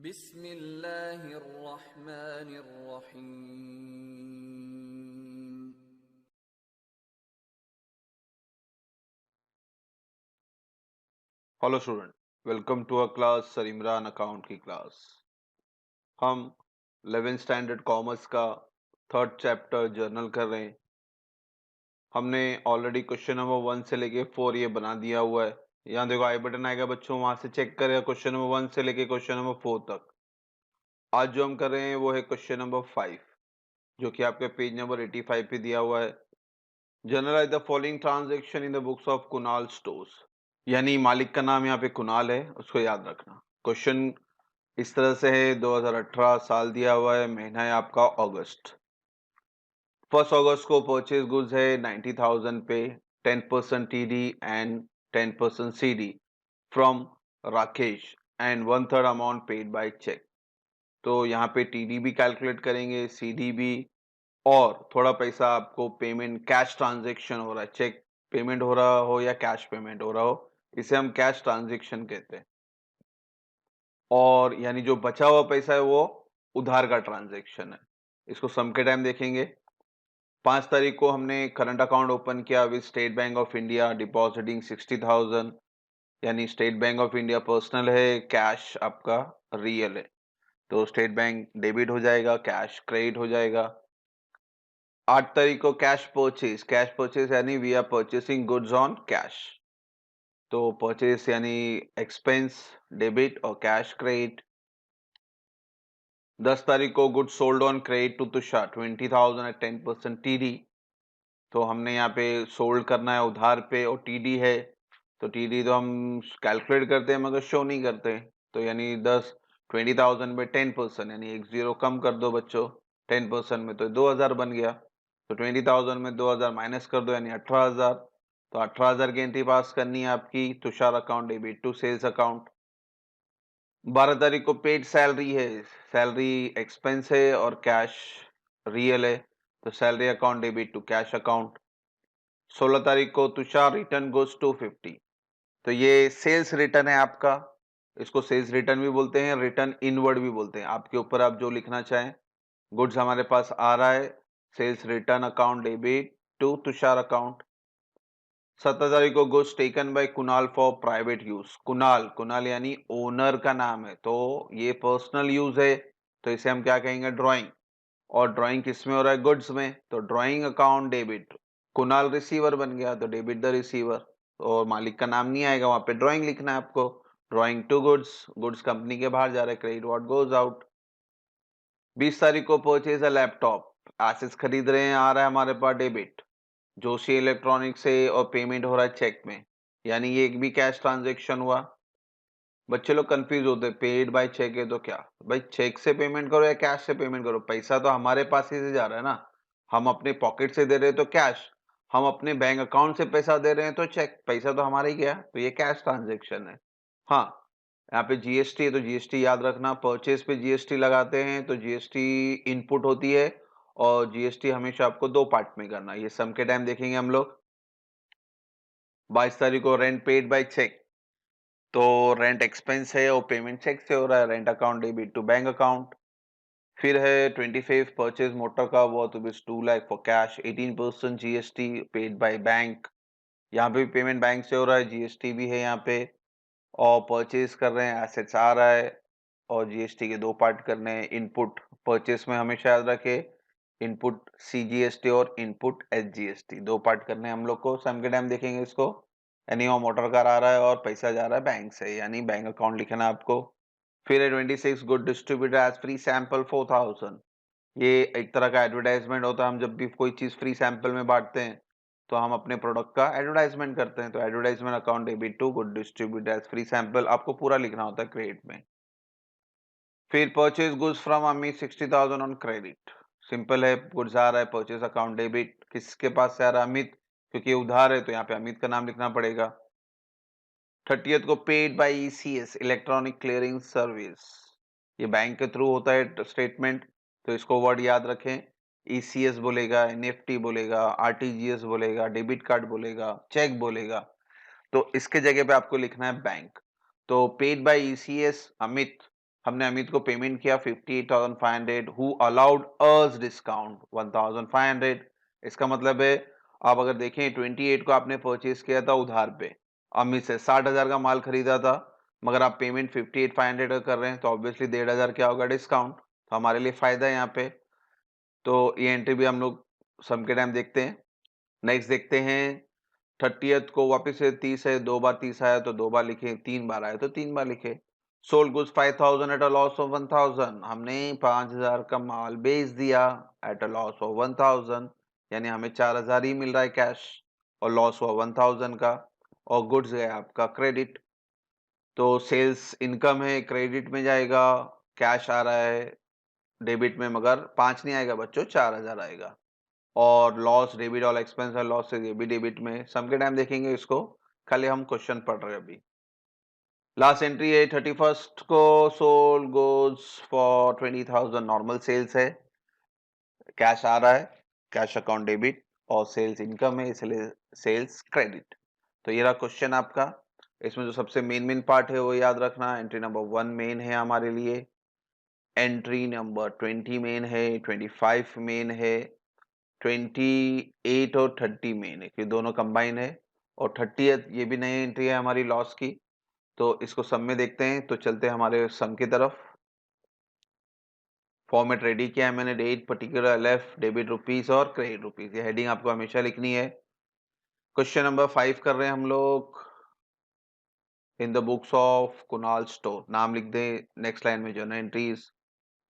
बिस्मिल्लाहिर्रहमानिर्रहीम। Hello student, welcome to a class sir Imran account की class. हम 11th स्टैंडर्ड कॉमर्स का थर्ड चैप्टर जर्नल कर रहे हैं। हमने ऑलरेडी क्वेश्चन नंबर 1 से लेके 4 ये बना दिया हुआ है। यहाँ देखो आई बटन आएगा बच्चों, वहां से चेक करेगा क्वेश्चन नंबर 1 से लेके क्वेश्चन नंबर 4 तक। आज जो हम कर रहे हैं वो है क्वेश्चन नंबर 5, जो कि आपके पेज नंबर 85 पे दिया हुआ है। Journalise the following transaction in the books of Kunal stores, यानी मालिक का नाम यहाँ पे कुणाल है, उसको याद रखना। क्वेश्चन इस तरह से है, 2018 साल दिया हुआ है, महीना है आपका अगस्त। 1 अगस्त को परचेज गुड्स है 90,000 पे, 10% TD and 10% CD from Rakesh and 1/3 amount paid by cheque. तो यहाँ पे टीडी भी कैलकुलेट करेंगे, सीडी भी, और थोड़ा पैसा आपको पेमेंट कैश ट्रांजेक्शन हो रहा है, चेक पेमेंट हो रहा हो या कैश पेमेंट हो रहा हो, इसे हम कैश ट्रांजेक्शन कहते हैं। और यानी जो बचा हुआ पैसा है वो उधार का ट्रांजैक्शन है। इसको सम के टाइम देखेंगे। 5 तारीख को हमने करंट अकाउंट ओपन किया with state Bank of India, depositing 60,000, यानी state Bank of India personal है, कैश आपका रियल है, तो स्टेट बैंक डेबिट हो जाएगा, कैश क्रेडिट हो जाएगा। 8 तारीख को कैश परचेज यानी we are purchasing goods on cash, तो परचेज यानी एक्सपेंस डेबिट और कैश क्रेडिट। 10 तारीख को goods sold on credit to Tushar 20,000 at 10% TD, तो हमने यहाँ पे सोल्ड करना है उधार पे और टीडी है, तो टीडी तो हम कैलकुलेट करते हैं मगर शो नहीं करते, तो यानी 20,000 में 10% यानी एक जीरो कम कर दो बच्चों, 10% में तो 2,000 बन गया, तो 20,000 में 2,000 माइनस कर दो यानी 18,000, तो 18,000 की एंट्री पास करनी है आपकी Tushar account debit to sales account. 12 तारीख को पेड सैलरी है, सैलरी एक्सपेंस है और कैश रियल है, तो salary account debit to cash account. 16 तारीख को तुषार रिटर्न गोज 250, तो ये सेल्स रिटर्न है आपका, इसको सेल्स रिटर्न भी बोलते हैं, रिटर्न इनवर्ड भी बोलते हैं, आपके ऊपर आप जो लिखना चाहें। गुड्स हमारे पास आ रहा है, sales return account debit to Tushar account. 17 तारीख को goods taken by Kunal for private use, Kunal यानी ओनर का नाम है, तो ये पर्सनल यूज है, तो इसे हम क्या कहेंगे, ड्राइंग। और ड्राइंग किस में हो रहा है, गुड्स में, तो drawing account debit, Kunal receiver बन गया तो डेबिट द रिसीवर, और मालिक का नाम नहीं आएगा, वहां पे ड्राइंग लिखना है आपको। Drawing to goods, goods company के बाहर जा रहे हैं, क्रेडिट व्हाट गोज आउट। 20 तारीख को परचेज अ लैपटॉप, एसेट्स खरीद रहे हैं, आ रहा है हमारे पास डेबिट, जोशी इलेक्ट्रॉनिक से, और पेमेंट हो रहा है चेक में, यानी ये एक भी कैश ट्रांजैक्शन हुआ। बच्चे लोग कंफ्यूज होते हैं, पेड बाय चेक है तो क्या, भाई चेक से पेमेंट करो या कैश से पेमेंट करो, पैसा तो हमारे पास ही से जा रहा है ना, हम अपने पॉकेट से दे रहे हैं तो कैश, हम अपने बैंक अकाउंट से पैसा दे रहे हैं तो चेक, पैसा तो हमारा ही गया, तो ये कैश ट्रांजेक्शन है। हाँ, यहाँ पे जीएसटी है तो जीएसटी याद रखना, परचेज पे जीएसटी लगाते हैं तो जीएसटी इनपुट होती है, और जीएसटी हमेशा आपको 2 पार्ट में करना है, ये सम के टाइम देखेंगे हम लोग। 22 तारीख को रेंट पेड बाय चेक, तो रेंट एक्सपेंस है और पेमेंट चेक से हो रहा है, rent account debit to bank account. फिर है 25 परचेज मोटर का worth rupees 2 lakh for cash, 18% GST paid by bank, यहाँ पे भी पेमेंट बैंक से हो रहा है, जीएसटी भी है यहाँ पे, और परचेज कर रहे हैं, एसेट्स आ रहा है, और जीएसटी के 2 पार्ट करने हैं। इनपुट परचेज में हमेशा याद रखे, इनपुट सीजीएसटी और इनपुट एसजीएसटी, 2 पार्ट करने हैं हम लोग को, सम के टाइम देखेंगे इसको। यानी वहाँ मोटर कार आ रहा है और पैसा जा रहा है बैंक से, यानी बैंक अकाउंट लिखना है आपको। फिर है 26 good distributor as free sample 4,000, ये एक तरह का एडवर्टाइजमेंट होता है, हम जब भी कोई चीज फ्री सैंपल में बांटते हैं तो हम अपने प्रोडक्ट का एडवर्टाइजमेंट करते हैं, तो advertisement account debit to good distributor as free sample, आपको पूरा लिखना होता है क्रेडिट में। फिर purchase goods from Amit 60,000 on credit, simple है, गुड्स आ रहा है, परचेज अकाउंट डेबिट, किसके पास से आ रहा है, अमित, क्योंकि उधार है तो यहाँ पे अमित का नाम लिखना पड़ेगा। 30th को paid by ECS electronic clearing service, ये बैंक के थ्रू होता है स्टेटमेंट, तो इसको वर्ड याद रखें, ईसीएस बोलेगा, एनईएफटी बोलेगा, आरटीजीएस बोलेगा, डेबिट कार्ड बोलेगा, चेक बोलेगा, तो इसके जगह पे आपको लिखना है बैंक। तो पेड बाय ईसीएस अमित हमने अमित को पेमेंट किया 58,500, हु अलाउड अस डिस्काउंट 1,500। इसका मतलब है आप अगर देखें 28 को आपने परचेज किया था उधार पे, अमित से 60,000 का माल खरीदा था, मगर आप पेमेंट 58,500 का कर रहे हैं तो ऑब्वियसली 1,500 क्या होगा डिस्काउंट, तो हमारे लिए फायदा है यहाँ पे। तो ये एंट्री भी हम लोग सम के टाइम देखते हैं। नेक्स्ट देखते हैं 30th को वापस से 30 है, 2 बार 30 आया तो 2 बार लिखे, 3 बार आया तो 3 बार लिखे। Sold goods 5,000 eight a loss of 1,000, हमने 5,000 का माल बेच दिया एट अ लॉस ऑफ 1,000, यानी हमें 4,000 ही मिल रहा है कैश और लॉस हुआ 1,000 का, और गुड्स गया आपका क्रेडिट। तो सेल्स इनकम है, क्रेडिट में जाएगा, कैश आ रहा है डेबिट में, मगर 5 नहीं आएगा बच्चों, 4,000 आएगा। और लॉस डेबिट और एक्सपेंस है, लॉस से ये भी डेबिट में, सम के टाइम देखेंगे इसको, खाली हम क्वेश्चन पढ़ रहे हैं अभी। लास्ट एंट्री है 31st को, sold goods for 20,000, normal sales है, कैश आ रहा है, कैश अकाउंट डेबिट, और सेल्स इनकम है इसलिए सेल्स क्रेडिट। तो ये रहा क्वेश्चन आपका। इसमें जो सबसे मेन पार्ट है वो याद रखना, एंट्री नंबर 1 मेन है हमारे लिए, एंट्री नंबर 20 मेन है, 25 मेन है, 28 और 30 मेन है, ये दोनों कंबाइन है, और 30th ये भी नई एंट्री है हमारी लॉस की। तो इसको सम में देखते हैं, तो चलते हैं हमारे सम की तरफ। फॉर्मेट रेडी किया है मैंने, date, particular, left, debit rupees और क्रेडिट रुपीस, ये हेडिंग आपको हमेशा लिखनी है। क्वेश्चन नंबर 5 कर रहे हैं हम लोग। इन the books of Kunal store, नाम लिख दें नेक्स्ट लाइन में जो है एंट्रीज।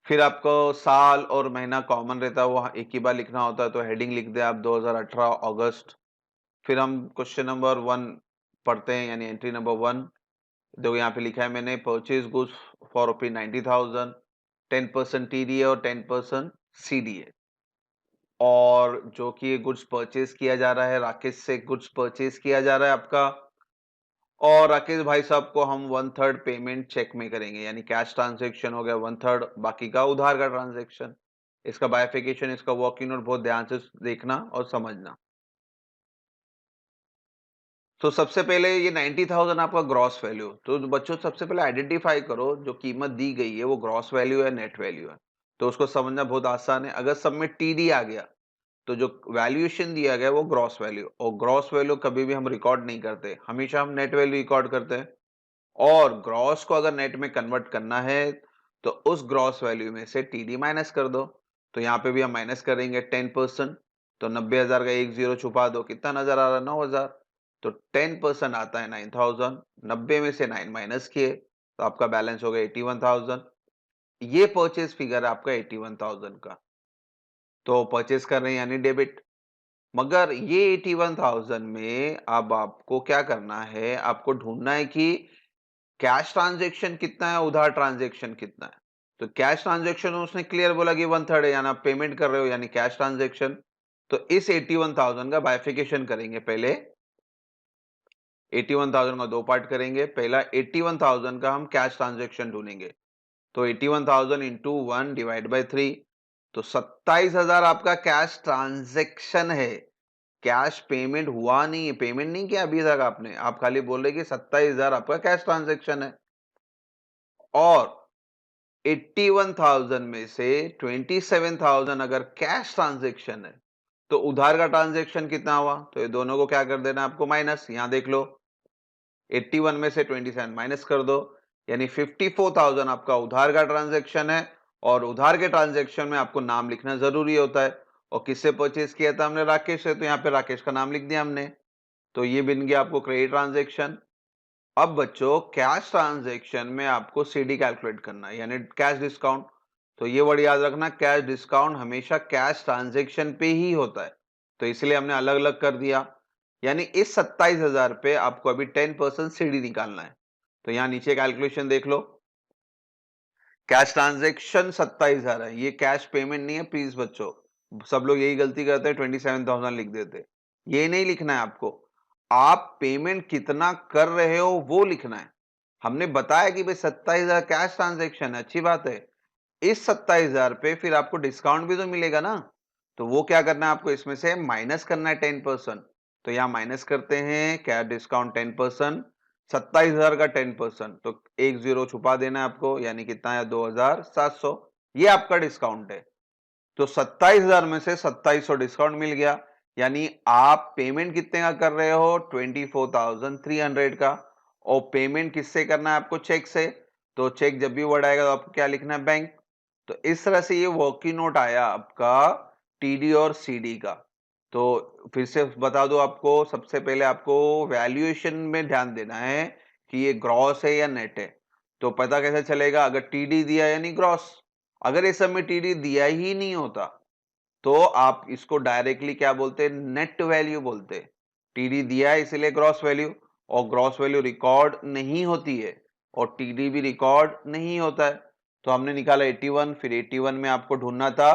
फिर आपको साल और महीना कॉमन रहता है, वो एक ही बार लिखना होता है, तो हेडिंग लिख दें आप 2018 अगस्त। फिर हम क्वेश्चन नंबर 1 पढ़ते हैं, यानी एंट्री नंबर 1। देखो यहाँ पे लिखा है मैंने, purchase goods for rupees 90,000, 10% TDA और 10% सीडीए, और जो कि ये गुड्स परचेज किया जा रहा है, राकेश से गुड्स परचेज किया जा रहा है आपका, और राकेश भाई साहब को हम 1/3 पेमेंट चेक में करेंगे, यानी कैश ट्रांजेक्शन हो गया 1/3, बाकी का उधार का ट्रांजेक्शन। इसका बाइफिकेशन, इसका वर्किंग नोट बहुत ध्यान से देखना और समझना। तो सबसे पहले ये 90,000 आपका ग्रॉस वैल्यू, तो बच्चों सबसे पहले आइडेंटिफाई करो जो कीमत दी गई है वो ग्रॉस वैल्यू है नेट वैल्यू है, तो उसको समझना बहुत आसान है। अगर सब में टीडी आ गया तो जो वैल्यूएशन दिया गया वो ग्रॉस वैल्यू, और ग्रॉस वैल्यू कभी भी हम रिकॉर्ड नहीं करते, हमेशा हम नेट वैल्यू रिकॉर्ड करते हैं। और ग्रॉस को अगर नेट में कन्वर्ट करना है तो उस ग्रॉस वैल्यू में से टीडी माइनस कर दो। तो यहाँ पे भी हम माइनस करेंगे 10%, तो 90,000 का एक जीरो छुपा दो, कितना नजर आ रहा है, 9,000। तो 10% आता है 9,000, 90 में से 9 माइनस किए तो आपका बैलेंस हो गया 81,000। ये परचेज फिगर है आपका 81,000 का, तो परचेज कर रहे हैं यानी डेबिट। मगर ये 81,000 में अब आपको क्या करना है, आपको ढूंढना है कि कैश ट्रांजेक्शन कितना है, उधार ट्रांजेक्शन कितना है। तो कैश ट्रांजेक्शन उसने क्लियर बोला कि 1/3 है, यानी आप पेमेंट कर रहे हो यानी कैश ट्रांजेक्शन। तो इस 81,000 का बाइफिकेशन करेंगे, पहले 81,000 का 2 पार्ट करेंगे। पहला 81,000 का हम कैश ट्रांजेक्शन ढूंढेंगे, तो 81,000 इंटू 1 डिवाइड बाई 3, तो 27,000 आपका कैश ट्रांजेक्शन है। कैश पेमेंट हुआ नहीं है, पेमेंट नहीं किया अभी तक आपने, आप खाली बोल रहे कि 27,000 आपका कैश ट्रांजेक्शन है। और 81,000 में से 27,000 अगर कैश ट्रांजेक्शन है तो उधार का ट्रांजेक्शन कितना हुआ, तो ये दोनों को क्या कर देना आपको माइनस, यहां देख लो 81 में से 27 माइनस कर दो, यानी 54,000 आपका उधार का ट्रांजेक्शन है। और उधार के ट्रांजेक्शन में आपको नाम लिखना जरूरी होता है, और किससे परचेज किया था हमने, राकेश से, तो यहाँ पे राकेश का नाम लिख दिया हमने। तो ये बन गया आपको क्रेडिट ट्रांजेक्शन। अब बच्चों कैश ट्रांजेक्शन में आपको सीडी कैलकुलेट करना है, यानी कैश डिस्काउंट। तो ये वर्ड याद रखना, कैश डिस्काउंट हमेशा कैश ट्रांजेक्शन पे ही होता है, तो इसलिए हमने अलग अलग कर दिया। यानी इस 27,000 पे आपको अभी 10% सीडी निकालना है। तो यहां नीचे कैलकुलेशन देख लो, कैश ट्रांजेक्शन 27,000 है, ये कैश पेमेंट नहीं है प्लीज बच्चों, सब लोग यही गलती करते हैं 27,000 लिख देते, ये नहीं लिखना है आपको। आप पेमेंट कितना कर रहे हो वो लिखना है। हमने बताया कि भाई 27,000 कैश ट्रांजेक्शन है, अच्छी बात है। इस 27,000 पे फिर आपको डिस्काउंट भी तो मिलेगा ना, तो वो क्या करना है आपको, इसमें से माइनस करना है 10%। तो यहां माइनस करते हैं, क्या डिस्काउंट 10%, 27,000 का 10%, तो एक जीरो छुपा देना है आपको, यानी कितना है 2,700। ये आपका डिस्काउंट है। तो 27,000 में से 2,700 डिस्काउंट मिल गया, यानी आप पेमेंट कितने का कर रहे हो 24,300 का। और पेमेंट किससे करना है आपको? चेक से। तो चेक जब भी वर्ड आएगा तो आपको क्या लिखना है? बैंक। तो इस तरह से ये वर्किंग नोट आया आपका टीडी और सीडी का। तो फिर से बता दो आपको, सबसे पहले आपको वैल्यूएशन में ध्यान देना है कि ये ग्रॉस है या नेट है। तो पता कैसे चलेगा? अगर टीडी दिया यानी ग्रॉस। अगर इस समय टीडी दिया ही नहीं होता तो आप इसको डायरेक्टली क्या बोलते हैं? नेट वैल्यू बोलते हैं। टीडी दिया है इसलिए ग्रॉस वैल्यू, और ग्रॉस वैल्यू रिकॉर्ड नहीं होती है और टीडी भी रिकॉर्ड नहीं होता है। तो हमने निकाला 81, फिर 81 में आपको ढूंढना था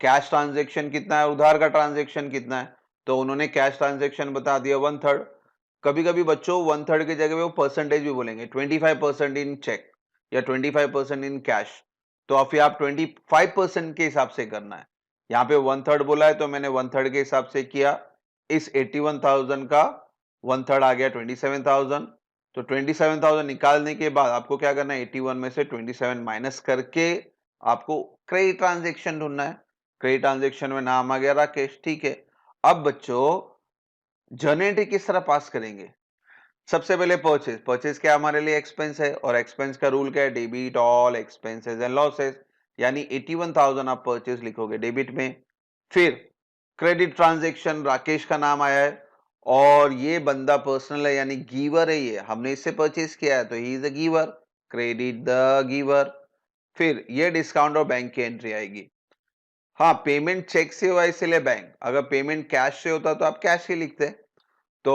कैश ट्रांजेक्शन कितना है, उधार का ट्रांजेक्शन कितना है। तो उन्होंने कैश ट्रांजेक्शन बता दिया 1/3। कभी कभी बच्चों 1/3 की जगह वो परसेंटेज भी बोलेंगे, 25% इन चेक या 25% इन कैश। तो अब फिर आप 25% के हिसाब से करना है। यहाँ पे 1/3 बोला है तो मैंने 1/3 के हिसाब से किया। इस 81,000 का 1/3 आ गया 27,000। तो 27,000 निकालने के बाद आपको क्या करना है? 81 में से 27 माइनस करके आपको क्रेडिट ट्रांजेक्शन ढूंढना है। क्रेडिट ट्रांजेक्शन में नाम आ गया राकेश, ठीक है। अब बच्चों जर्नल एंट्री किस तरह पास करेंगे? सबसे पहले परचेज। परचेज क्या हमारे लिए? एक्सपेंस है, और एक्सपेंस का रूल क्या है? Debit all expenses and losses. यानी 81,000 आप परचेज लिखोगे डेबिट में। फिर क्रेडिट ट्रांजैक्शन, राकेश का नाम आया है और ये बंदा पर्सनल है यानी गिवर है, ये हमने इससे परचेज किया है तो he is a giver, credit the giver. फिर ये डिस्काउंट और बैंक की एंट्री आएगी। हाँ, पेमेंट चेक से हुआ इसलिए बैंक, अगर पेमेंट कैश से होता तो आप कैश ही लिखते। तो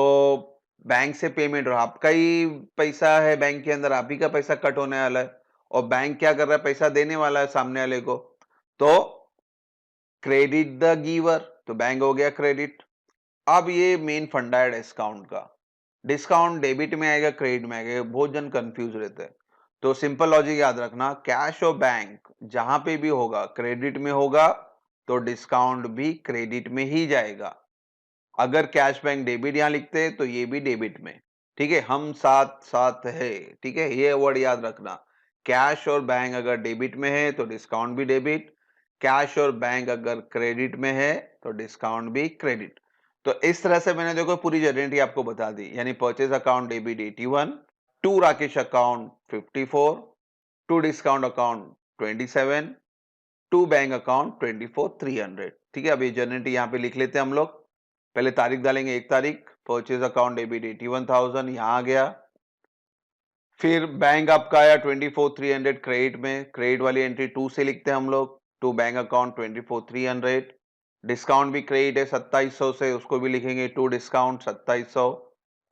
बैंक से पेमेंट और आपका ही पैसा है बैंक के अंदर, आप ही का पैसा कट होने वाला है, और बैंक क्या कर रहा है? पैसा देने वाला है सामने वाले को। तो क्रेडिट द गिवर, तो बैंक हो गया क्रेडिट। अब ये मेन फंडा है डिस्काउंट का। डिस्काउंट डेबिट में आएगा, क्रेडिट में आएगा, बहुत जन कंफ्यूज रहते हैं। तो सिंपल लॉजिक याद रखना, कैश और बैंक जहां पे भी होगा क्रेडिट में होगा तो डिस्काउंट भी क्रेडिट में ही जाएगा। अगर कैश बैंक डेबिट यहां लिखते हैं तो ये भी डेबिट में। ठीक है, हम साथ साथ है। ठीक है, ये वर्ड याद रखना। कैश और बैंक अगर डेबिट में है तो डिस्काउंट भी डेबिट, कैश और बैंक अगर क्रेडिट में है तो डिस्काउंट भी क्रेडिट। तो इस तरह से मैंने देखो पूरी जर्नी आपको बता दी, यानी purchase account debit 81, to Rakesh account 54, to discount account 27, to bank account 24,300। ठीक है, अब ये जर्नी यहाँ पे लिख लेते हैं हम लोग। पहले तारीख डालेंगे, 1 तारीख, परचेज अकाउंट डेबिट 81,000 यहां आ गया। फिर बैंक आपका आया 24,300 क्रेडिट में, क्रेडिट वाली एंट्री 2 से लिखते हैं हम लोग, टू बैंक अकाउंट 24,300। डिस्काउंट भी क्रेडिट है 2700 से, उसको भी लिखेंगे टू डिस्काउंट 2700।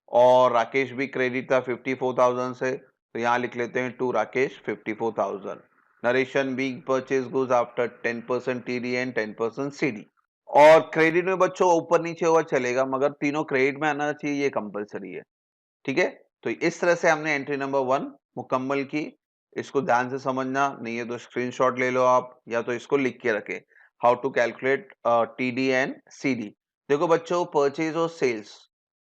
और राकेश भी क्रेडिट था 54,000 से, तो यहां लिख लेते हैं to Rakesh 54,000। Narration being purchase goods after 10% TD and 10% CD. और क्रेडिट में बच्चों ऊपर नीचे हुआ चलेगा, मगर तीनों क्रेडिट में आना चाहिए, ये कंपलसरी है। ठीक है, तो इस तरह से हमने एंट्री नंबर 1 मुकम्मल की। इसको ध्यान से समझना, नहीं है तो स्क्रीनशॉट ले लो आप, या तो इसको लिख के रखे, how to calculate TD and CD. देखो बच्चों, परचेज और सेल्स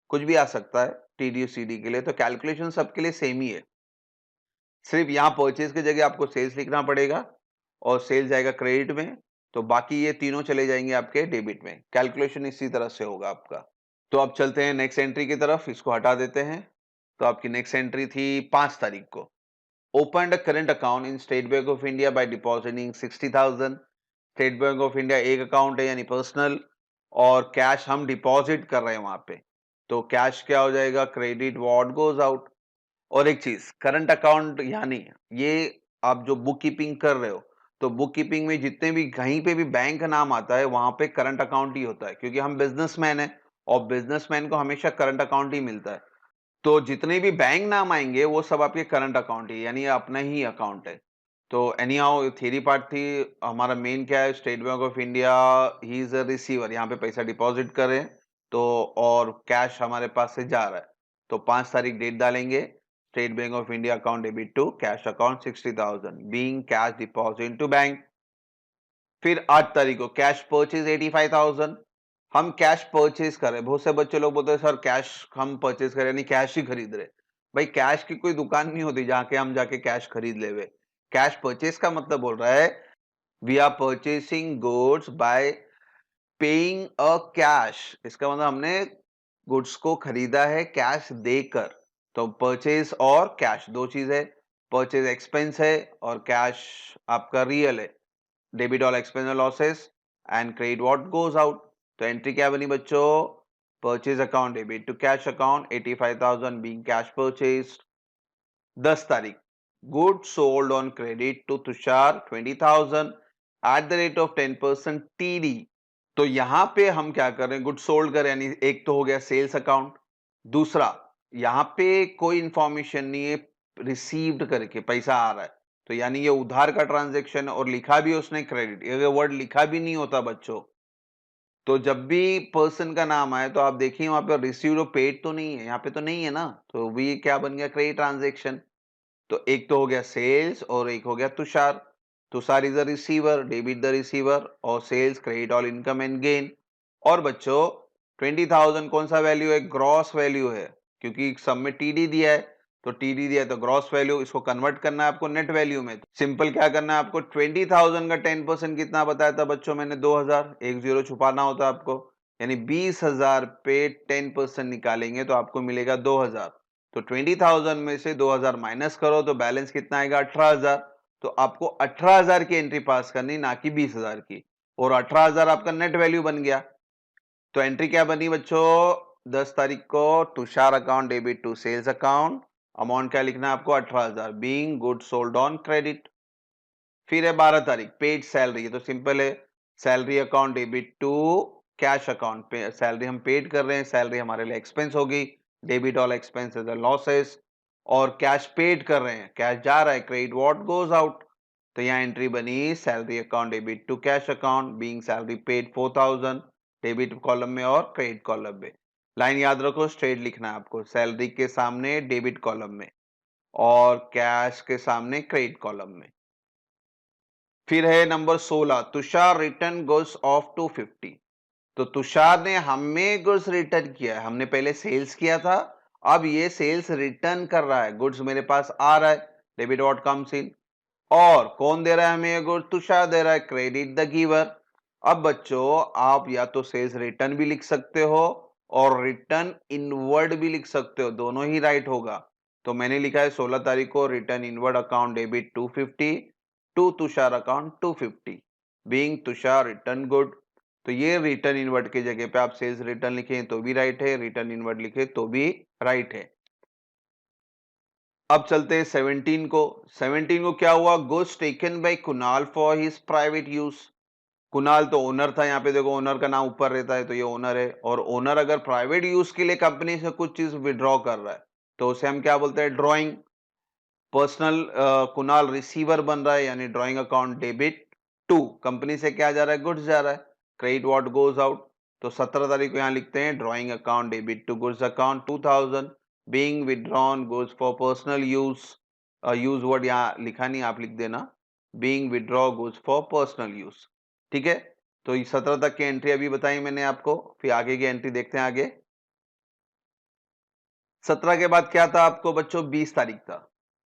कुछ भी आ सकता है टीडी और सीडी के लिए, तो कैलकुलेशन सबके लिए सेम ही है। सिर्फ यहाँ परचेज की जगह आपको सेल्स लिखना पड़ेगा और सेल्स जाएगा क्रेडिट में, तो बाकी ये तीनों चले जाएंगे आपके डेबिट में। कैलकुलेशन इसी तरह से होगा आपका। तो अब चलते हैं नेक्स्ट एंट्री की तरफ, इसको हटा देते हैं। तो आपकी नेक्स्ट एंट्री थी 5 तारीख को। Open a current account in state Bank of India by depositing 60,000। State Bank of India एक अकाउंट है यानी पर्सनल, और कैश हम डिपॉजिट कर रहे हैं वहां पे। तो कैश क्या हो जाएगा? Credit what goes out. और एक चीज, करंट अकाउंट यानी ये आप जो बुक कीपिंग कर रहे हो, तो बुक कीपिंग में जितने भी कहीं पे भी बैंक का नाम आता है वहां पे करंट अकाउंट ही होता है, क्योंकि हम बिजनेसमैन है और बिजनेसमैन को हमेशा करंट अकाउंट ही मिलता है। तो जितने भी बैंक नाम आएंगे वो सब आपके करंट अकाउंट ही, यानी अपना ही अकाउंट है। तो एनी हाउ थ्योरी पार्ट थी हमारा, मेन क्या है? State Bank of India he is a receiver, यहाँ पे पैसा डिपॉजिट करें तो, और कैश हमारे पास से जा रहा है। तो 5 तारीख डेट डालेंगे, State Bank of India account debit to cash account 60,000 being cash deposit to bank. फिर 8 तारीख को कैश परचेज 85,000। हम कैश परचेज कर रहे हैं, बहुत से बच्चे लोग बोलते हैं सर कैश हम परचेज कर रहे हैं, यानी कैश ही खरीद रहे। भाई कैश की कोई दुकान नहीं होती जहां के हम जाके कैश खरीद लेवे। कैश परचेज का मतलब बोल रहा है we are purchasing goods by paying a cash. इसका मतलब हमने गुड्स को खरीदा है कैश देकर। तो परचेज और कैश दो चीज है। परचेज एक्सपेंस है और कैश आपका रियल है। Debit all expense losses and credit what goes out. तो एंट्री क्या बनी बच्चों? Purchase account debit to cash account 85,000 being cash purchase. 10 तारीख good sold on credit to Tushar 20,000 at the rate of 10% TD. तो यहां पे हम क्या कर रहे हैं? गुड सोल्ड कर, यानी एक तो हो गया सेल्स अकाउंट। दूसरा, यहां पे कोई इंफॉर्मेशन नहीं है रिसीव्ड करके पैसा आ रहा है, तो यानी ये उधार का ट्रांजैक्शन है और लिखा भी उसने क्रेडिट। अगर वर्ड लिखा भी नहीं होता बच्चों, तो जब भी पर्सन का नाम आए तो आप देखिए वहां पे रिसीव्ड और पेड तो नहीं है, यहाँ पे तो नहीं है ना, तो भी क्या बन गया? Credit transaction. तो एक तो हो गया सेल्स और एक हो गया Tushar. Tushar is the receiver, debit the receiver, और sales credit all income and gain. और बच्चों 20,000 कौन सा वैल्यू है? ग्रॉस वैल्यू है, क्योंकि सब में टीडी दिया है। तो टीडी दिया है तो ग्रॉस वैल्यू, इसको कन्वर्ट करना है आपको नेट वैल्यू में। सिंपल क्या करना है आपको? 20,000 का 10% कितना बताया था बच्चों मैंने? 2,000। एक जीरो छुपाना होता है आपको, यानी 20,000 पे 10% निकालेंगे तो आपको मिलेगा 2,000। तो 20,000 में से 2,000 माइनस करो तो बैलेंस कितना आएगा? 18,000। तो आपको 18,000 की एंट्री पास करनी, ना कि 20,000 की। और 18,000 आपका नेट वैल्यू बन गया। तो एंट्री क्या बनी बच्चों? 10 तारीख को Tushar account debit to sales account. Amount क्या लिखना है आपको? 18,000 being good sold on credit. फिर है 12 तारीख पेड सैलरी, तो सिंपल है salary account debit to cash account. Pay salary हम पेड कर रहे हैं, सैलरी हमारे लिए एक्सपेंस होगी। Debit all expenses and losses. और कैश पेड कर रहे हैं, कैश जा रहा है, क्रेडिट व्हाट गोज आउट। तो यहाँ एंट्री बनी salary account debit to cash account being salary paid 4,000 debit column में और क्रेडिट कॉलम में। लाइन याद रखो, स्ट्रेट लिखना है आपको, सैलरी के सामने डेबिट कॉलम में और कैश के सामने क्रेडिट कॉलम में। फिर है number 16 Tushar return goods of 250। तो तुषार ने हमें गुड्स रिटर्न किया है, हमने पहले सेल्स किया था, अब ये सेल्स रिटर्न कर रहा है, गुड्स मेरे पास आ रहा है, डेबिट व्हाट कम्स इन। और कौन दे रहा है हमें ये गुड्स? तुषार दे रहा है, क्रेडिट द गिवर। अब बच्चों आप या तो सेल्स रिटर्न भी लिख सकते हो और रिटर्न इनवर्ड भी लिख सकते हो, दोनों ही राइट होगा। तो मैंने लिखा है 16 तारीख को return inward account debit 250 to Tushar account 250 being Tushar return good. तो ये रिटर्न इनवर्ड की जगह पे आप सेल्स रिटर्न लिखें तो भी राइट है, रिटर्न इनवर्ड लिखे तो भी राइट है। अब चलते हैं 17 को। 17 को क्या हुआ? Goods taken by Kunal for his private use. Kunal तो ओनर था, यहाँ पे देखो ओनर का नाम ऊपर रहता है तो ये ओनर है। और ओनर अगर प्राइवेट यूज के लिए कंपनी से कुछ चीज विड्रॉ कर रहा है तो उसे हम क्या बोलते हैं? ड्रॉइंग। पर्सनल कुणाल रिसीवर बन रहा है, यानी drawing account debit to company से क्या जा रहा है? गुड्स जा रहा है, क्रेडिट व्हाट गोज आउट। तो 17 तारीख को यहाँ लिखते हैं drawing account debit to goods account 2,000 being withdrawn goods for personal use. Use word यहाँ लिखा नहीं, आप लिख देना being withdraw goods for personal use. ठीक है, तो ये 17 तक की एंट्री अभी बताई मैंने आपको, फिर आगे की एंट्री देखते हैं। आगे 17 के बाद क्या था आपको बच्चों? 20 तारीख था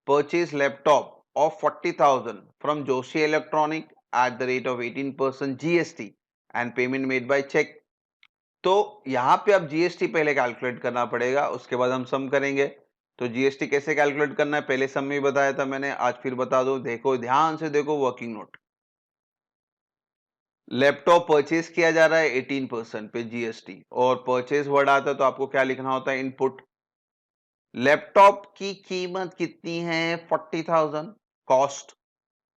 purchase laptop of 40,000 from Joshi electronic at the rate of 18% GST and payment made by cheque. तो यहां पे अब जीएसटी पहले कैलकुलेट करना पड़ेगा, उसके बाद हम सम करेंगे। तो जीएसटी कैसे कैलकुलेट करना है पहले सम में बताया था मैंने, आज फिर बता दो। देखो ध्यान से देखो वर्किंग नोट। लैपटॉप परचेज किया जा रहा है 18% पे जीएसटी, और परचेज वर्ड आता है तो आपको क्या लिखना होता है? इनपुट। लैपटॉप की कीमत कितनी है? 40,000 कॉस्ट।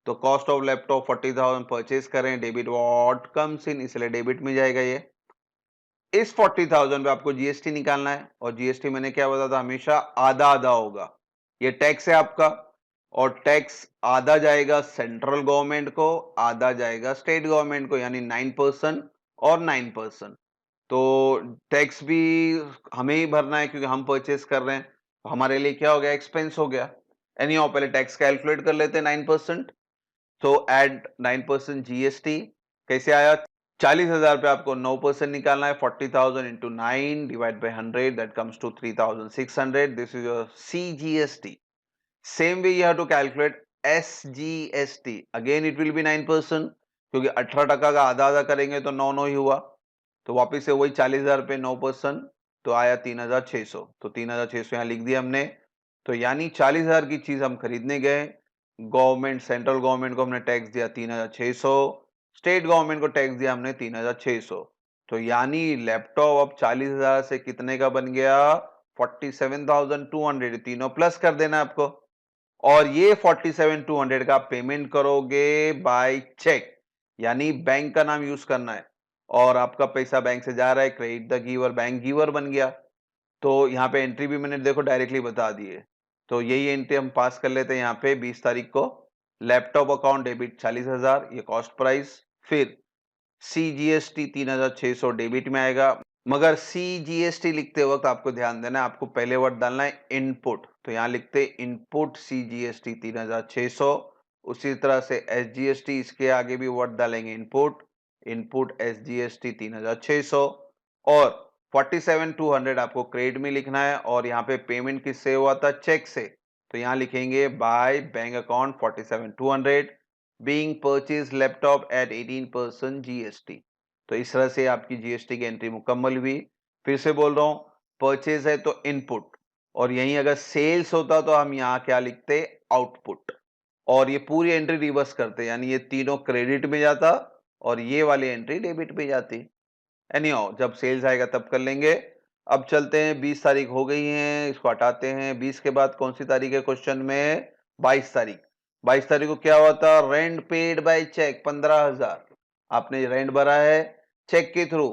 तो कॉस्ट ऑफ लैपटॉप 40,000 परचेज करें, डेबिट व्हाट कम्स इन, इसलिए डेबिट में जाएगा ये। इस 40,000 पे आपको जीएसटी निकालना है, और जीएसटी मैंने क्या बताया था? हमेशा आधा आधा होगा। ये टैक्स है आपका, और टैक्स आधा जाएगा सेंट्रल गवर्नमेंट को, आधा जाएगा स्टेट गवर्नमेंट को, यानी 9% और 9%। तो टैक्स भी हमें ही भरना है क्योंकि हम परचेस कर रहे हैं, तो हमारे लिए क्या हो गया? एक्सपेंस हो गया। एनी हाउ पहले टैक्स कैलकुलेट कर लेते हैं 9%। तो एड 9% जीएसटी कैसे आया? 40,000 पे आपको 9% निकालना है। 40,000 into 9 divide by 100 that comes to 3,600. This is your CGST. Same way you have to calculate SGST. Again it will be 9% क्योंकि 18% का आधा करेंगे तो 9 ही हुआ। तो वापस से वही 40,000 पे 9% तो आया 3,600। तो 3,600 यहाँ लिख दिया हमने। तो यानी 40,000 की चीज हम खरीदने गए, गवर्नमेंट सेंट्रल गवर्नमेंट को हमने टैक्स दिया 3,600, स्टेट गवर्नमेंट को टैक्स दिया हमने 3,600। तो यानी लैपटॉप अब 40,000 से कितने का बन गया? 47,200। तीनों प्लस कर देना आपको। और ये 47,200 का पेमेंट करोगे बाय चेक, यानी बैंक का नाम यूज करना है और आपका पैसा बैंक से जा रहा है, credit the giver, bank giver बन गया। तो यहाँ पे एंट्री भी मैंने देखो डायरेक्टली बता दी है। तो यही एंट्री हम पास कर लेते हैं यहाँ पे 20 तारीख को। लैपटॉप अकाउंट डेबिट 40,000, ये कॉस्ट प्राइस। फिर CGST 3,600 डेबिट में आएगा। मगर CGST लिखते वक्त आपको ध्यान देना है, आपको पहले वर्ड डालना है इनपुट। तो यहाँ लिखते इनपुट CGST 3,600। उसी तरह से SGST, इसके आगे भी वर्ड डालेंगे इनपुट, इनपुट SGST 3,600। और 47,200 आपको क्रेडिट में लिखना है। और यहाँ पे पेमेंट किससे हुआ था? चेक से। तो यहाँ लिखेंगे by bank account 47,200 being purchase laptop at 18% GST। तो इस तरह से आपकी GST की एंट्री मुकम्मल हुई। फिर से बोल रहा हूं, परचेज है तो इनपुट, और यहीं अगर सेल्स होता तो हम यहाँ क्या लिखते? आउटपुट। और ये पूरी एंट्री रिवर्स करते, यानी ये तीनों क्रेडिट में जाता और ये वाली एंट्री डेबिट में जाती। एनीहाउ जब सेल्स आएगा तब कर लेंगे। अब चलते हैं, 20 तारीख हो गई है, इसको हटाते हैं। 20 के बाद कौन सी तारीख है क्वेश्चन में? 22 तारीख। 22 तारीख को क्या हुआ था? रेंट पेड बाय चेक 15,000 आपने रेंट भरा है चेक के थ्रू।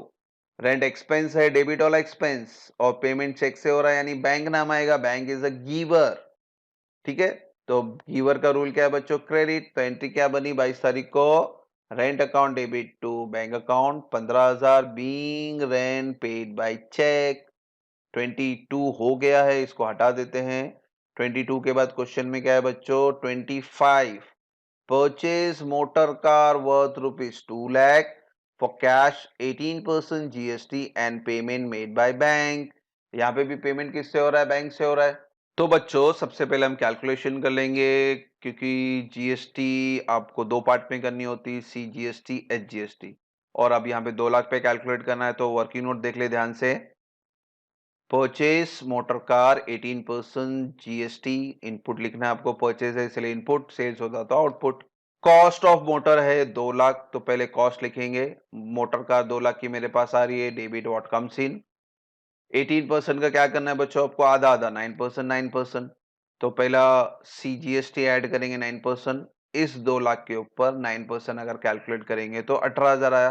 रेंट एक्सपेंस है, डेबिट वाला एक्सपेंस, और पेमेंट चेक से हो रहा है, यानी बैंक नाम आएगा, बैंक इज अ गिवर। ठीक है, तो गिवर का रूल क्या है बच्चों? क्रेडिट। तो एंट्री क्या बनी 22 तारीख को? Rent account debit to bank account 15,000 being rent paid by cheque. 22 हो गया है, इसको हटा देते हैं। 22 के बाद क्वेश्चन में क्या है बच्चों? 25 purchase motor car worth rupees 2 lakh for cash 18% GST and payment made bye bank. यहाँ पे भी पेमेंट किससे हो रहा है? बैंक से हो रहा है। तो बच्चों सबसे पहले हम कैलकुलेशन कर लेंगे, क्योंकि GST आपको दो पार्ट में करनी होती है, CGST HGST। और अब यहाँ पे 2 लाख पे कैलकुलेट करना है, तो वर्किंग नोट देख ले ध्यान से। Purchase motor car 18% GST, input लिखना है आपको, परचेज है इसलिए इनपुट, सेल्स होता तो आउटपुट। कॉस्ट ऑफ मोटर है 2 लाख, तो पहले कॉस्ट लिखेंगे। मोटर कार 2 लाख की मेरे पास आ रही है, डेबिट व्हाट कम्स इन। 18% का क्या करना है बच्चों आपको? आधा आधा, 9%, 9%। तो पहला CGST ऐड करेंगे 9%। इस 2 लाख के ऊपर 9% अगर कैलकुलेट करेंगे तो 18,000 आया,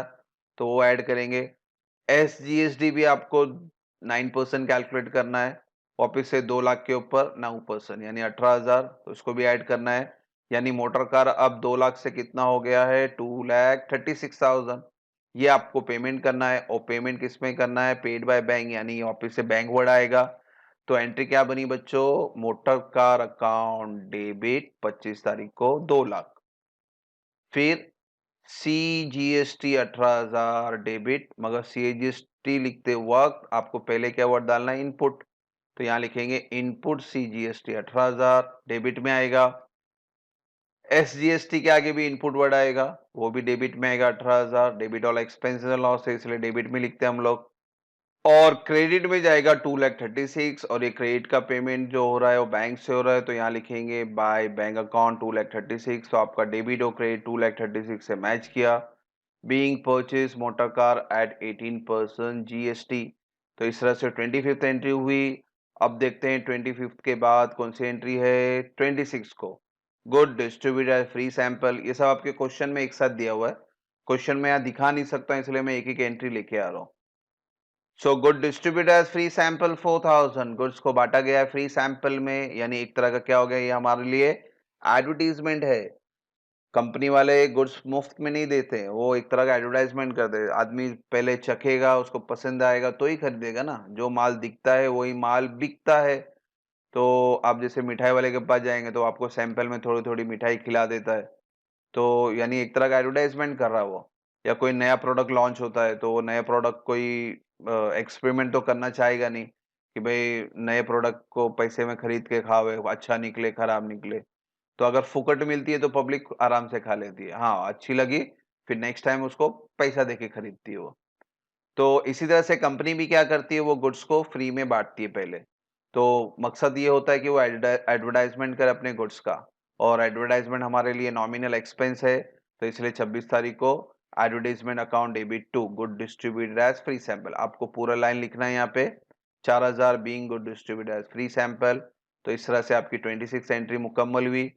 तो वो ऐड करेंगे। SGST भी आपको 9% कैलकुलेट करना है, वापिस से 2 लाख के ऊपर 9% यानी 18,000, तो इसको भी ऐड करना है। यानी मोटर कार अब 2 लाख से कितना हो गया है? 2,36,000। ये आपको पेमेंट करना है, और पेमेंट किस में करना है? पेड बाय बैंक, यानी वापिस से बैंक वर्ड आएगा। तो एंट्री क्या बनी बच्चों? मोटर कार अकाउंट डेबिट 25 तारीख को 2 लाख। फिर CGST 18,000 डेबिट, मगर CGST लिखते वक्त आपको पहले क्या वर्ड डालना है? इनपुट। तो यहां लिखेंगे इनपुट CGST 18,000 डेबिट में आएगा। SGST के आगे भी इनपुट वर्ड आएगा, वो भी डेबिट में आएगा 18,000। डेबिट वाला एक्सपेंसेस लॉस है इसलिए डेबिट में लिखते हैं हम लोग। और क्रेडिट में जाएगा 2,36,000, और ये क्रेडिट का पेमेंट जो हो रहा है वो बैंक से हो रहा है, तो यहाँ लिखेंगे बाय बैंक अकाउंट 2,36,000। तो आपका डेबिट और क्रेडिट 2,36,000 से मैच किया। Being purchase motor car eight 18% GST। तो इस तरह से 25th एंट्री हुई। अब देखते हैं 25th के बाद कौन सी एंट्री है? 26 को गुड डिस्ट्रीब्यूटर फ्री सैंपल। ये सब आपके क्वेश्चन में एक साथ दिया हुआ है, क्वेश्चन में यहाँ दिखा नहीं सकता, इसलिए मैं एक एक एंट्री लेके आ रहा हूँ। So good distributors free sample 4,000, goods को बांटा गया है फ्री सैंपल में, यानी एक तरह का क्या हो गया? ये हमारे लिए एडवर्टीजमेंट है। कंपनी वाले गुड्स मुफ्त में नहीं देते, वो एक तरह का एडवर्टाइजमेंट करते हैं। आदमी पहले चखेगा, उसको पसंद आएगा तो ही खरीदेगा ना। जो माल दिखता है वही माल बिकता है। तो आप जैसे मिठाई वाले के पास जाएंगे तो आपको सैंपल में थोड़ी थोड़ी मिठाई खिला देता है, तो यानी एक तरह का एडवर्टाइजमेंट कर रहा है वो। या कोई नया प्रोडक्ट लॉन्च होता है तो वो नया प्रोडक्ट कोई एक्सपेरिमेंट तो करना चाहेगा नहीं कि भाई नए प्रोडक्ट को पैसे में खरीद के खावे, अच्छा निकले खराब निकले। तो अगर फुकट मिलती है तो पब्लिक आराम से खा लेती है। हाँ, अच्छी लगी, फिर नेक्स्ट टाइम उसको पैसा देके खरीदती है वो। तो इसी तरह से कंपनी भी क्या करती है, वो गुड्स को फ्री में बाँटती है पहले। तो मकसद ये होता है कि वो एडवर्टाइज़मेंट करे अपने गुड्स का, और एडवर्टाइज़मेंट हमारे लिए नॉमिनल एक्सपेंस है, तो इसलिए 26 तारीख को advertisement account debit to good distributed as free sample. आपको पूरा लाइन लिखना है यहाँ पे, 4000 being good distributed as free sample. तो इस तरह से आपकी 26 एंट्री मुकम्मल हुई।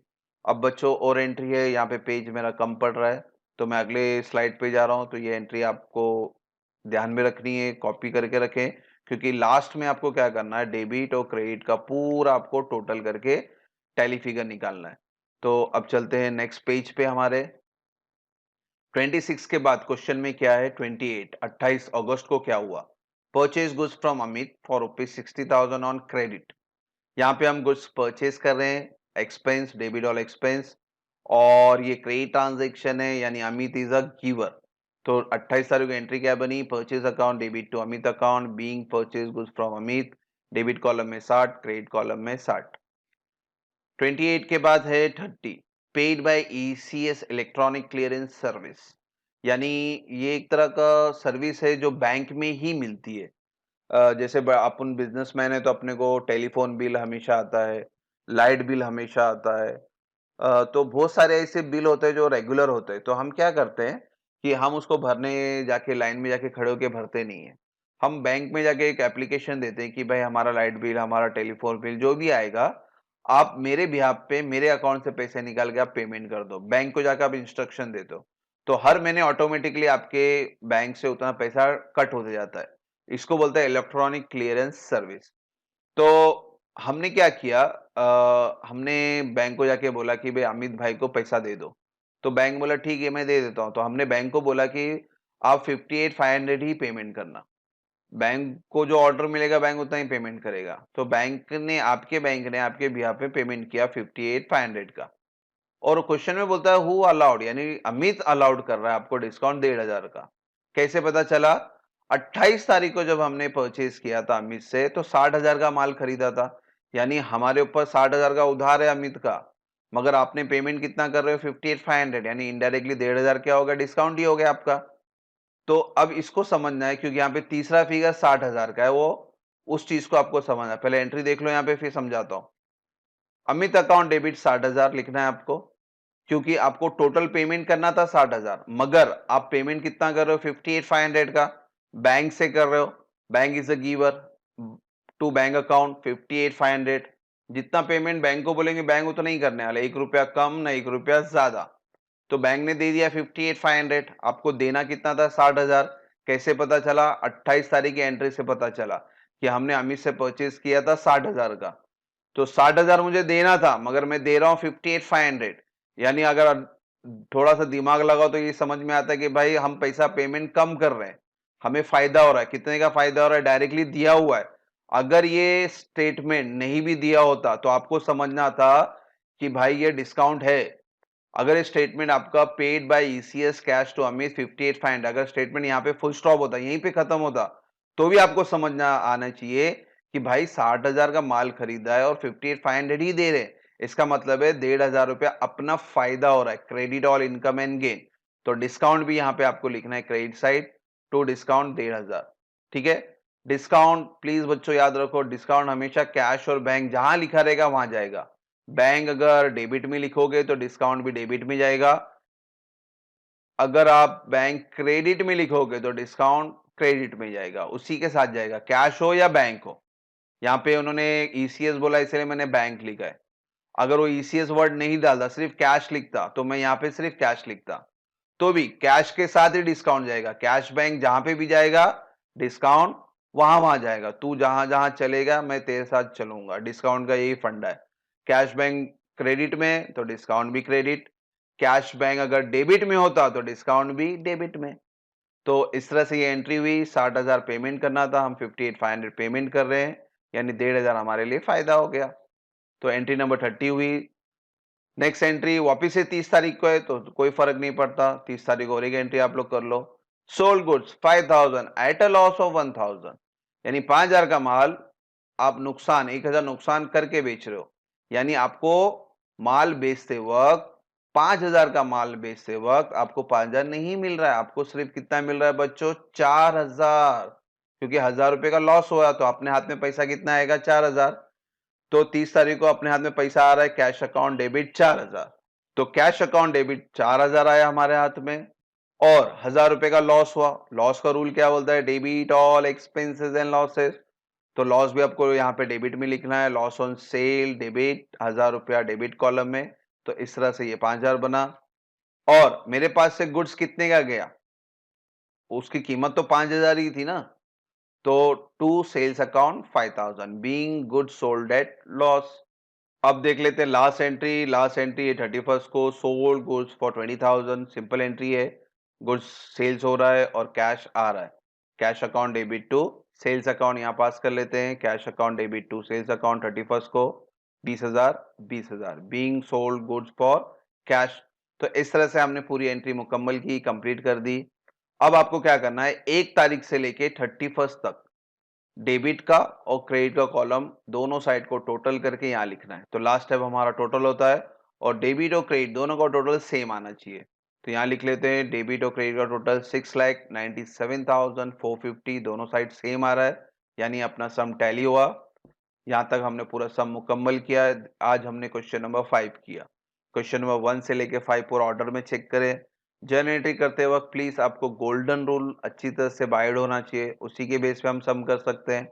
अब बच्चों और एंट्री है, यहाँ पे पेज मेरा कम पड़ रहा है, तो मैं अगले स्लाइड पे जा रहा हूँ। तो ये एंट्री आपको ध्यान में रखनी है, कॉपी करके रखें, क्योंकि लास्ट में आपको क्या करना है, डेबिट और क्रेडिट का पूरा आपको टोटल करके टैली फिगर निकालना है। तो अब चलते हैं नेक्स्ट पेज पे हमारे। 26 के बाद क्वेश्चन में क्या है, 28 अगस्त को क्या हुआ, purchase goods from Amit for ₹60,000 on credit. यहाँ पे हम गुड्स परचेज कर रहे हैं, एक्सपेंस डेबिट ऑल एक्सपेंस, और ये क्रेडिट ट्रांजैक्शन है, यानी अमित इज अ गिवर। तो 28 तारीख को एंट्री क्या बनी, purchase account debit to Amit account being purchase goods from Amit, debit column में 60, क्रेडिट कॉलम में 60। 28 के बाद है 30, paid by ECS electronic clearance service, यानी ये एक तरह का सर्विस है जो बैंक में ही मिलती है। जैसे अपन बिजनेसमैन है तो अपने को टेलीफोन बिल हमेशा आता है, लाइट बिल हमेशा आता है। तो बहुत सारे ऐसे बिल होते हैं जो रेगुलर होते हैं, तो हम क्या करते हैं कि हम उसको भरने जाके लाइन में जाके खड़े होके भरते नहीं है। हम बैंक में जाके एक एप्लीकेशन देते हैं कि भाई हमारा लाइट बिल, हमारा टेलीफोन बिल जो भी आएगा, आप मेरे बिहाफ पे मेरे अकाउंट से पैसे निकाल के आप पेमेंट कर दो। बैंक को जाकर आप इंस्ट्रक्शन दे दो, तो हर महीने ऑटोमेटिकली आपके बैंक से उतना पैसा कट होते जाता है। इसको बोलते हैं इलेक्ट्रॉनिक क्लियरेंस सर्विस। तो हमने क्या किया, हमने बैंक को जाके बोला कि भाई अमित भाई को पैसा दे दो। तो बैंक बोला ठीक है मैं दे देता हूँ। तो हमने बैंक को बोला कि आप 58,500 ही पेमेंट करना। बैंक को जो ऑर्डर मिलेगा बैंक उतना ही पेमेंट करेगा। तो बैंक ने आपके बिहाफ पे पेमेंट किया 58,500 का। और क्वेश्चन में बोलता है हु अलाउड, यानी अमित अलाउड कर रहा है आपको डिस्काउंट 1,500 का। कैसे पता चला, 28 तारीख को जब हमने परचेज किया था अमित से तो 60,000 का माल खरीदा था, यानी हमारे ऊपर 60,000 का उधार है अमित का, मगर आपने पेमेंट कितना कर रहे हो 58,500, यानी इनडायरेक्टली 1,500 क्या होगा, डिस्काउंट ही हो गया आपका। तो अब इसको समझना है, क्योंकि यहाँ पे तीसरा फिगर 60,000 का है, वो उस चीज को आपको समझना है। पहले एंट्री देख लो यहाँ पे, फिर समझाता हूँ। अमित अकाउंट डेबिट 60,000 लिखना है आपको, क्योंकि आपको टोटल पेमेंट करना था 60,000, मगर आप पेमेंट कितना कर रहे हो 58,500 का, बैंक से कर रहे हो। Bank is a giver to bank account 58,500। जितना पेमेंट बैंक को बोलेंगे बैंक उतना ही करने वाले, 1 रुपया कम ना 1 रुपया ज्यादा। तो बैंक ने दे दिया 58,500, आपको देना कितना था 60,000। कैसे पता चला, 28 तारीख की एंट्री से पता चला कि हमने अमित से परचेज किया था 60,000 का। तो 60,000 मुझे देना था, मगर मैं दे रहा हूँ 58,500, यानी अगर थोड़ा सा दिमाग लगाओ तो ये समझ में आता है कि भाई हम पैसा पेमेंट कम कर रहे हैं, हमें फायदा हो रहा है। कितने का फायदा हो रहा है, डायरेक्टली दिया हुआ है। अगर ये स्टेटमेंट नहीं भी दिया होता तो आपको समझना था कि भाई ये डिस्काउंट है। अगर ये स्टेटमेंट आपका paid by ECS cash to Amit 58,500, अगर स्टेटमेंट यहाँ पे फुल स्टॉप होता, यहीं पे खत्म होता, तो भी आपको समझना आना चाहिए कि भाई 60,000 का माल खरीदा है और 58,500 ही दे रहे हैं। इसका मतलब है 1,500 रुपया अपना फायदा हो रहा है, credit all income and gain. तो डिस्काउंट भी यहाँ पे आपको लिखना है क्रेडिट साइड टू डिस्काउंट 1,500। ठीक है, डिस्काउंट प्लीज बच्चों याद रखो, डिस्काउंट हमेशा कैश और बैंक जहां लिखा रहेगा वहां जाएगा। बैंक अगर डेबिट में लिखोगे तो डिस्काउंट भी डेबिट में जाएगा, अगर आप बैंक क्रेडिट में लिखोगे तो डिस्काउंट क्रेडिट में जाएगा, उसी के साथ जाएगा, कैश हो या बैंक हो। यहाँ पे उन्होंने ईसीएस बोला इसलिए मैंने बैंक लिखा है। अगर वो ईसीएस वर्ड नहीं डालता, सिर्फ कैश लिखता, तो मैं यहाँ पे सिर्फ कैश लिखता, तो भी कैश के साथ ही डिस्काउंट जाएगा। कैश बैंक जहां पे भी जाएगा डिस्काउंट वहां वहां जाएगा। तू जहां जहां चलेगा मैं तेरे साथ चलूंगा, डिस्काउंट का यही फंडा है। कैश बैंक क्रेडिट में तो डिस्काउंट भी क्रेडिट, कैश बैंक अगर डेबिट में होता तो डिस्काउंट भी डेबिट में। तो इस तरह से ये एंट्री हुई, 60,000 पेमेंट करना था, हम 58,500 पेमेंट कर रहे हैं, यानी 1,500 हमारे लिए फायदा हो गया। तो एंट्री नंबर 30 हुई। नेक्स्ट एंट्री वापिस से 30 तारीख को है तो कोई फर्क नहीं पड़ता, 30 तारीख को और एक एंट्री आप लोग कर लो। Sold goods 5000 at a loss of 1000, यानी 5000 का माल आप नुकसान 1000 नुकसान करके बेच रहे हो, यानी आपको माल बेचते वक्त 5000 का माल बेचते वक्त आपको 5000 नहीं मिल रहा है, आपको सिर्फ कितना मिल रहा है बच्चों 4000, क्योंकि 1000 रुपए का लॉस हुआ तो अपने हाथ में पैसा कितना आएगा 4000। तो 30 तारीख को अपने हाथ में पैसा आ रहा है कैश अकाउंट डेबिट 4000, तो कैश अकाउंट डेबिट 4000 आया हमारे हाथ में और 1000 रुपए का लॉस हुआ। लॉस का रूल क्या बोलता है, debit all expenses and losses, तो लॉस भी आपको यहाँ पे डेबिट में लिखना है, लॉस ऑन सेल डेबिट 1000 रुपया डेबिट कॉलम में, तो इस तरह से ये 5000 बना। और मेरे पास से गुड्स कितने का गया, उसकी कीमत तो 5000 ही थी ना, तो to sales account 5000 being goods sold at loss. अब देख लेते हैं लास्ट एंट्री, लास्ट एंट्री है 31st को, sold goods for 20,000, simple entry है, गुड्स सेल्स हो रहा है और कैश आ रहा है, cash account debit to sales account यहां पास कर लेते हैं, cash account debit to sales account 31st को 20,000 being sold goods for cash. तो इस तरह से हमने पूरी एंट्री मुकम्मल की, कंप्लीट कर दी। अब आपको क्या करना है, 1 तारीख से लेके 31st तक डेबिट का और क्रेडिट का कॉलम दोनों साइड को टोटल करके यहां लिखना है। तो लास्ट स्टेप हमारा टोटल होता है और डेबिट और क्रेडिट दोनों का टोटल सेम आना चाहिए, तो यहां लिख लेते हैं डेबिट और क्रेडिट का टोटल 6,97,450, दोनों साइड सेम आ रहा है, यानी अपना सम टैली हुआ। यहां तक हमने पूरा सम मुकम्मल किया है। आज हमने क्वेश्चन नंबर 5 किया, क्वेश्चन नंबर 1 से लेके 5 पूरा ऑर्डर में चेक करें। जर्नल एंट्री करते वक्त प्लीज आपको गोल्डन रूल अच्छी तरह से बाइड होना चाहिए, उसी के बेस पे हम सम कर सकते हैं।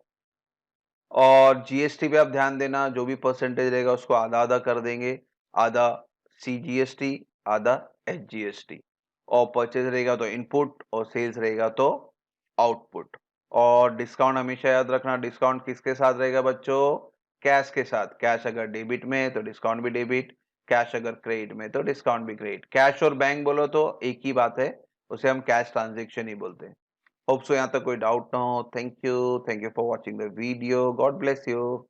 और जीएसटी पे आप ध्यान देना, जो भी परसेंटेज रहेगा उसको आधा आधा कर देंगे, आधा सीजीएसटी आधा एचजीएसटी, और परचेज रहेगा तो इनपुट और सेल्स रहेगा तो आउटपुट। और डिस्काउंट हमेशा याद रखना, डिस्काउंट किसके साथ रहेगा बच्चों, कैश के साथ, कैश अगर डेबिट में है तो डिस्काउंट भी डेबिट, कैश अगर क्रेडिट में तो डिस्काउंट भी क्रेडिट। कैश और बैंक बोलो तो एक ही बात है, उसे हम कैश ट्रांजेक्शन ही बोलते हैं। होप सो यहाँ तक कोई डाउट ना हो। Thank you for watching the video, God bless you.